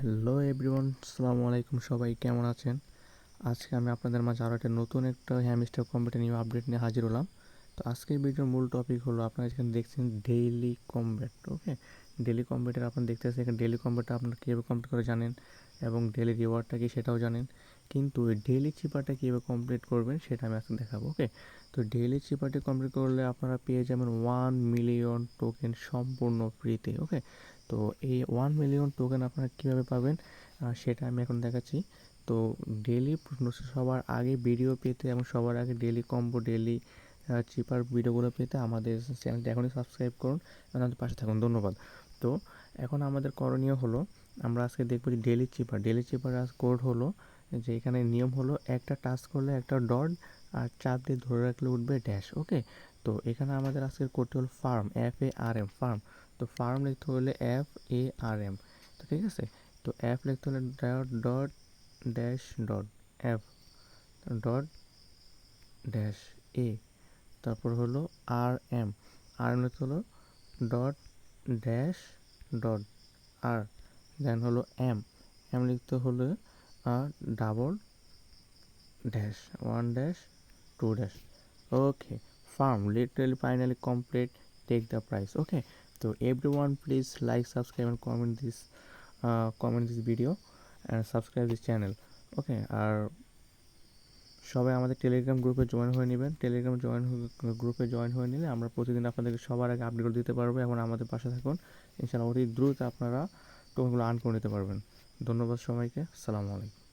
Hello everyone, আসসালামু আলাইকুম। সবাই কেমন আছেন? আজকে আমি আপনাদের মাঝে আরও নতুন একটা হ্যামস্টার কম্ব্যাট নিউ আপডেট নিয়ে হাজির হলাম। তো আজকের ভিডিওর মূল টপিক হলো, আপনারা যেখানে দেখছেন ডেইলি কম্ব্যাট। ওকে, ডেইলি কম্ব্যাটের আপনারা দেখতেছেন এখানে ডেইলি কম্ব্যাটটা আপনারা কীভাবে কমপ্লিট করে জানেন, এবং ডেইলি রিওয়ার্ডটা কি সেটাও জানেন, কিন্তু এই ডেইলি চিপারটা কীভাবে কমপ্লিট করবেন সেটা আমি আজকে দেখাবো। ওকে, তো ডেইলি চিপারটি কমপ্লিট করলে আপনারা পেয়ে যাবেন 1 মিলিয়ন টোকেন সম্পূর্ণ ফ্রিতে। ওকে, তো এই 1 মিলিয়ন টোকেন আপনারা কীভাবে পাবেন সেটা আমি এখন দেখাচ্ছি। তো ডেইলি সবার আগে ভিডিও পেতে এবং সবার আগে ডেইলি কম্বো, ডেইলি চিপার ভিডিওগুলো পেতে আমাদের চ্যানেলটি এখনই সাবস্ক্রাইব করুন এবং আমাদের পাশে থাকুন। ধন্যবাদ। তো এখন আমাদের করণীয় হলো, আমরা আজকে দেখবো যে ডেইলি চিপার কোড হলো যে এখানে নিয়ম হলো একটা টাচ করলে একটা ডট, আর চাপ দিয়ে ধরে রাখলে উঠবে ড্যাশ। ওকে, তো এখানে আমাদের আজকের কোডটি হলো ফার্ম, FARM, ফার্ম। তো ফার্ম লিখতে হলে FARM। তো ঠিক আছে, তো অ্যাপ লিখতে হলে ডট ডট ড্যাশ ডট অ্যাপ ডট ড্যাশ এ, তারপর হলো আর এম লিখতে হলো dot dash dot R, then হলো এম লিখতে হলে double dash 1 dash 2 dash. Okay, farm literally finally complete, take the price. Okay, তো everyone please like, subscribe and comment this video and subscribe this channel. Okay, আর সবাই আমাদের Telegram গ্রুপে join হয়ে নেবেন। গ্রুপে জয়েন হয়ে নিলে আমরা প্রতিদিন আপনাদেরকে সবার আগে আপডেট দিতে পারবো। এখন আমাদের পাশে থাকুন, ইনশাআল্লাহ অতি দ্রুত আপনারা টোকেনগুলো আর্ন করে নিতে পারবেন। ধন্যবাদ সবাইকে, আসসালামু আলাইকুম।